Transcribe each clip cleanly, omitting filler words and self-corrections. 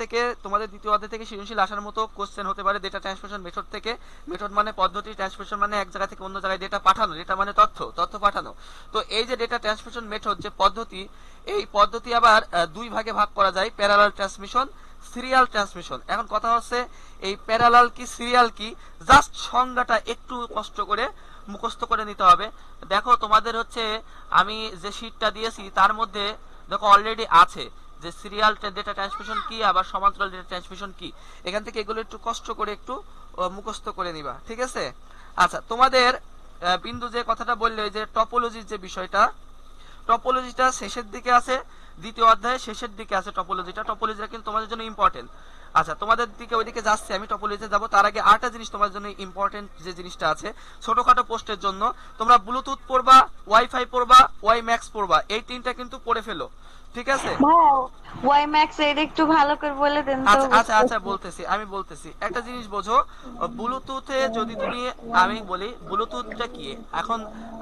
থেকে তোমাদের দ্বিতীয় অধ্যায় থেকে সৃজনশীল আসার মতো কোশ্চেন হতে পারে ডেটা ট্রান্সমিশন মেথড থেকে। মেথড মানে পদ্ধতি, ট্রান্সমিশন মানে এক জায়গা থেকে অন্য জায়গায় ডেটা পাঠানো, ডেটা মানে তথ্য পাঠানো। তো এই যে ডেটা ট্রান্সমিশন মেথড যে পদ্ধতি, এই পদ্ধতি আবার দুই ভাগে ভাগ করা যায়, প্যারালাল ট্রান্সমিশন, সিরিয়াল ট্রান্সমিশন। এখন কথা হচ্ছে এই প্যারালাল কি সিরিয়াল কি, জাস্ট সংজ্ঞাটা একটু কষ্ট করে মুখস্থ করে নিতে হবে। দেখো তোমাদের হচ্ছে আমি যে শীটটা দিয়েছি তার মধ্যে দেখো অলরেডি আছে যে সিরিয়াল ডেটা ট্রান্সমিশন কি আবার সমান্তরাল ডেটা ট্রান্সমিশন কি। এখান থেকে এগুলো একটু কষ্ট করে একটু মুখস্থ করে নিবা, ঠিক আছে? আচ্ছা, তোমাদের বিন্দু যে কথাটা বললে যে টপোলজির যে বিষয়টা, টপোলজিটা শেষের দিকে আছে, দ্বিতীয় অধ্যায়ে শেষের দিকে আছে টপোলজিটা। টপোলজিটা কিন্তু তোমাদের জন্য ইম্পর্টেন্ট। আচ্ছা, তোমাদের দিকে ওইদিকে যাচ্ছে, আমি টপোলজিতে যাব। তার আগে আরেকটা জিনিস তোমাদের জন্য ইম্পর্টেন্ট যে জিনিসটা আছে ছোটখাটো পোস্টের জন্য, তোমরা ব্লুটুথ পড়বা, ওয়াইফাই পড়বা, ওয়াই ম্যাক্স পড়বা, এই তিনটা কিন্তু পড়ে ফেলো, ঠিক আছে? ওয়াই ম্যাক্স এর একটু ভালো করে বলে দেন তো। আচ্ছা আচ্ছা আচ্ছা, আমি বলতেছি একটা জিনিস বোঝো। ব্লুটুথে যদি তুমি, আমি বলি ব্লুটুথটা কি। এখন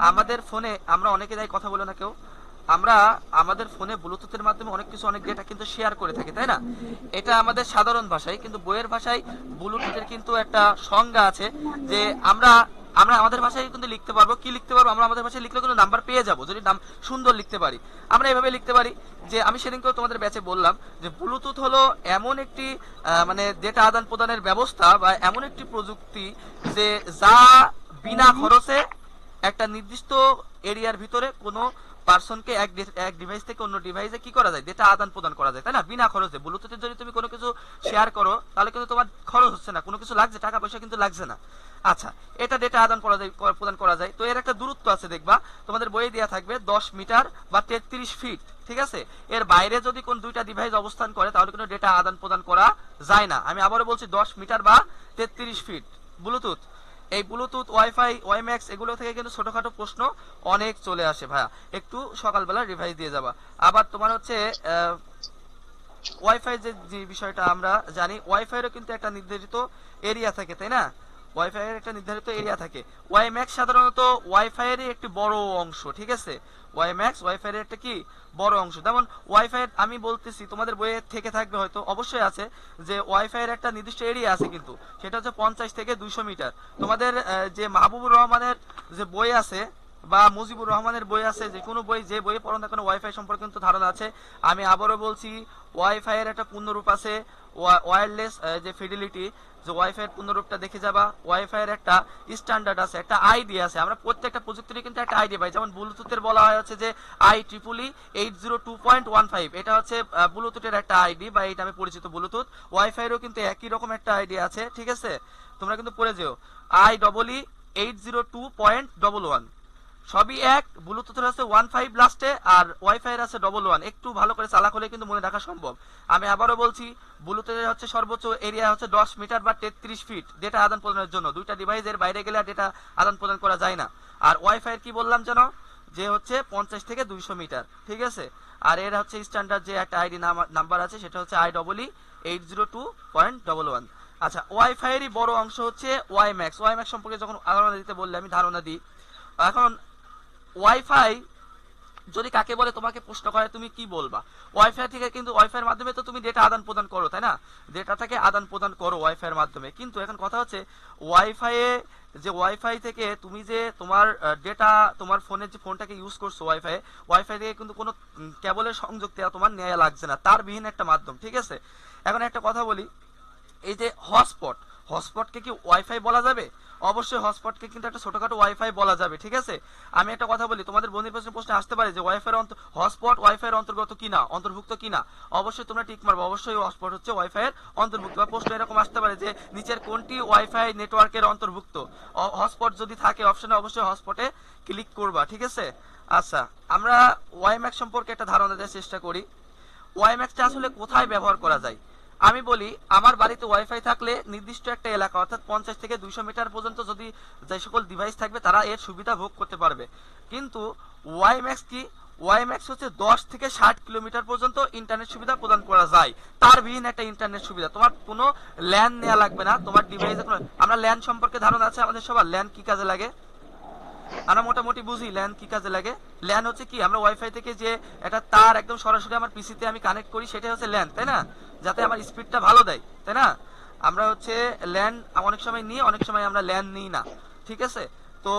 আমাদের ফোনে আমরা অনেকে যাই কথা বলে না কেউ, আমরা আমাদের ফোনে ব্লুটুথের মাধ্যমে অনেক কিছু অনেক ডেটা কিন্তু শেয়ার করে থাকি, তাই না? এটা আমাদের সাধারণ ভাষায়, কিন্তু বইয়ের ভাষায় ব্লুটুথের কিন্তু একটা সংজ্ঞা আছে যে আমরা আমরা আমাদের ভাষায় কিন্তু লিখতে পারবো। কি লিখতে পারবো? আমরা আমাদের ভাষায় লিখলে কিন্তু নাম্বার পেয়ে যাবো যদি নাম সুন্দর লিখতে পারি। আমরা এভাবে লিখতে পারি যে আমি সেদিনকেও তোমাদের ব্যাচে বললাম যে ব্লুটুথ হলো এমন একটি মানে ডেটা আদান প্রদানের ব্যবস্থা বা এমন একটি প্রযুক্তি যে যা বিনা খরচে একটা নির্দিষ্ট এরিয়ার ভিতরে কোনো পার্সনকে এক ডিভাইস থেকে অন্য ডিভাইসে কি করা যায়, ডেটা আদান প্রদান করা যায়, তাই না? বিনা খরচে। ব্লুটুথে যদি তুমি কোনো কিছু শেয়ার করো তাহলে কিন্তু তোমার খরচ হচ্ছে না, কোনো কিছু লাগছে, টাকা পয়সা কিন্তু লাগছে না। আচ্ছা, এটা ডেটা আদান প্রদান করা যায়। তো এর একটা দূরত্ব আছে, দেখবা তোমাদের বইয়ে দেওয়া থাকবে 10 মিটার বা 33 ফিট, ঠিক আছে? এর বাইরে যদি কোন দুইটা ডিভাইস অবস্থান করে তাহলে কোনো ডেটা আদান প্রদান করা যায় না। আমি আবারও বলছি 10 মিটার বা 33 ফিট ব্লুটুথ। এই ব্লুটুথ, ওয়াইফাই, ওয়াইম্যাক্স এগুলো থেকে কিন্তু ছোটখাটো প্রশ্ন অনেক চলে আসে ভাইয়া, একটু সকালবেলা রিভাইজ দিয়ে যাবা। আবার তোমার হচ্ছে ওয়াইফাই যে বিষয়টা আমরা জানি, ওয়াইফাইয়েরও কিন্তু একটা নির্ধারিত এরিয়া থাকে, তাই না? ওয়াইফাই এর একটা নির্ধারিত এরিয়া থাকে। ওয়াইম্যাক্স সাধারণত ওয়াইফাই এর একটি বড় অংশ, ঠিক আছে? ওয়াইম্যাক্স ওয়াইফাই এর একটা কি বড় অংশ। যেমন ওয়াইফাই আমি বলতেছি, তোমাদের বইয়ে থেকে থাকবে হয়তো, অবশ্যই আছে যে ওয়াইফাই এর একটা নির্দিষ্ট এরিয়া আছে, কিন্তু সেটা হচ্ছে 50 থেকে 200 মিটার। তোমাদের যে মাহবুবুর রহমানের যে বই আছে বা মুজিবুর রহমানের বই আছে, যে কোনো বই, যে বইয়ে পড়ো না কেন ওয়াইফাই সম্পর্কে কিন্তু ধারণা আছে। আমি আবারও বলছি, ওয়াইফাই এর একটা পূর্ণরূপ আছে ওয়্যারলেস যে ফিডিলিটি, যে ওয়াইফাই এর পূর্ণরূপটা দেখে যাবা। ওয়াইফাই এর একটা স্ট্যান্ডার্ড আছে, একটা আইডি আছে। আমরা প্রত্যেকটা প্রযুক্তিরই কিন্তু একটা আইডি পাই। যেমন ব্লুটুথের বলা হয় হচ্ছে যে IEEE 802.15, এটা হচ্ছে ব্লুটুথের একটা আইডি বা এটা আমি পরিচিত ব্লুটুথ। ওয়াইফাই এরও কিন্তু একই রকম একটা আইডি আছে, ঠিক আছে? তোমরা কিন্তু পড়ে যেও IEEE 802.11, সবই এক। ব্লুটুথের আছে 15 লাস্টে আর ওয়াইফাই এর আছে 11। একটু ভালো করে চালাক হলে কিন্তু মনে রাখা সম্ভব। আমি আবারও বলছি, ব্লুটুথের হচ্ছে সর্বোচ্চ এরিয়া হচ্ছে 10 মিটার বা 33 ফিট ডেটা আদান প্রদানের জন্য। দুইটা ডিভাইসের বাইরে গেলে ডেটা আদান প্রদান করা যায় না। আর ওয়াইফাই এর কি বললাম যেন, যে হচ্ছে 50 থেকে 200 মিটার, ঠিক আছে? আর এর হচ্ছে স্ট্যান্ডার্ড যে একটা আইডি নাম্বার আছে, সেটা হচ্ছে IEEE 802.11। আচ্ছা, ওয়াইফাই এরই বড় অংশ হচ্ছে ওয়াইম্যাক্স। ওয়াইম্যাক্স সম্পর্কে যখন ধারণা দিতে বললে আমি ধারণা দিই। এখন ওয়াইফাই যদি কাকে বলে তোমাকে প্রশ্ন করে, তুমি কি বলবা? ওয়াইফাই থেকে কিন্তু ওয়াইফাই এর মাধ্যমে তো তুমি ডেটা আদান প্রদান করো, তাই না? ডেটাটাকে আদান প্রদান করো ওয়াইফাই এর মাধ্যমে। কিন্তু এখন কথা হচ্ছে ওয়াইফাই এ যে ওয়াইফাই থেকে তুমি যে তোমার ডেটা, তোমার ফোনের যে ফোনটাকে ইউজ করছো ওয়াইফাই, ওয়াইফাই থেকে কিন্তু কোনো কেবলের সংযোগ দেওয়া তোমার নেওয়া লাগছে না, তার বিহীন একটা মাধ্যম, ঠিক আছে? এখন একটা কথা বলি, এই যে হটস্পট, হটস্পটকে কি ওয়াইফাই বলা যাবে? অবশ্যই হটস্পটকে কিন্তু একটা ছোটখাটো ওয়াইফাই বলা যাবে, ঠিক আছে? আমি একটা কথা বলি, তোমাদের বন্ধুর প্রশ্ন আসতে পারে যে ওয়াইফাই হটস্পট ওয়াইফাই এর অন্তর্গত কিনা, অন্তর্ভুক্ত কিনা। অবশ্যই তোমরা টিক মারবে, অবশ্যই হটস্পট হচ্ছে ওয়াইফাই এর অন্তর্ভুক্ত। বা প্রশ্ন এরকম আসতে পারে যে নিচের কোনটি ওয়াইফাই নেটওয়ার্কের অন্তর্ভুক্ত। হটস্পট যদি থাকে অপশনে অবশ্যই হটস্পটে ক্লিক করবা, ঠিক আছে? আচ্ছা, আমরা ওয়াইম্যাক্স সম্পর্কে একটা ধারণা দেওয়ার চেষ্টা করি। ওয়াইম্যাক্সটা আসলে কোথায় ব্যবহার করা যায়? আমি বলি, আমার বাড়িতে ওয়াইফাই থাকলে নির্দিষ্ট একটা এলাকা অর্থাৎ 50 থেকে 200 মিটার পর্যন্ত যদি যে সকল ডিভাইস থাকবে তারা এর সুবিধা ভোগ করতে পারবে। কিন্তু ওয়াইম্যাক্স কি? ওয়াইম্যাক্স হচ্ছে 10 থেকে 60 কিলোমিটার পর্যন্ত ইন্টারনেট সুবিধা প্রদান করা যায়। তার বিহীন একটা ইন্টারনেট সুবিধা, তোমার কোনো ল্যান নেওয়া লাগবে না তোমার ডিভাইসে। আমরা ল্যান সম্পর্কে ধারণা আছে আমাদের সবার, ল্যান কি কাজে লাগে? আমরা মোটামুটি বুঝি ল্যান কি কাজে লাগে। ল্যান হচ্ছে কি, আমরা ওয়াইফাই থেকে যে একটা তার একদম সরাসরি আমার পিসিতে আমি কানেক্ট করি, সেটাই হচ্ছে ল্যান, তাই না? যাতে আমার স্পিডটা ভালো দেয়, তাই না? আমরা হচ্ছে ল্যান অনেক সময় নিই, অনেক সময় আমরা ল্যান নিই না, ঠিক আছে? তো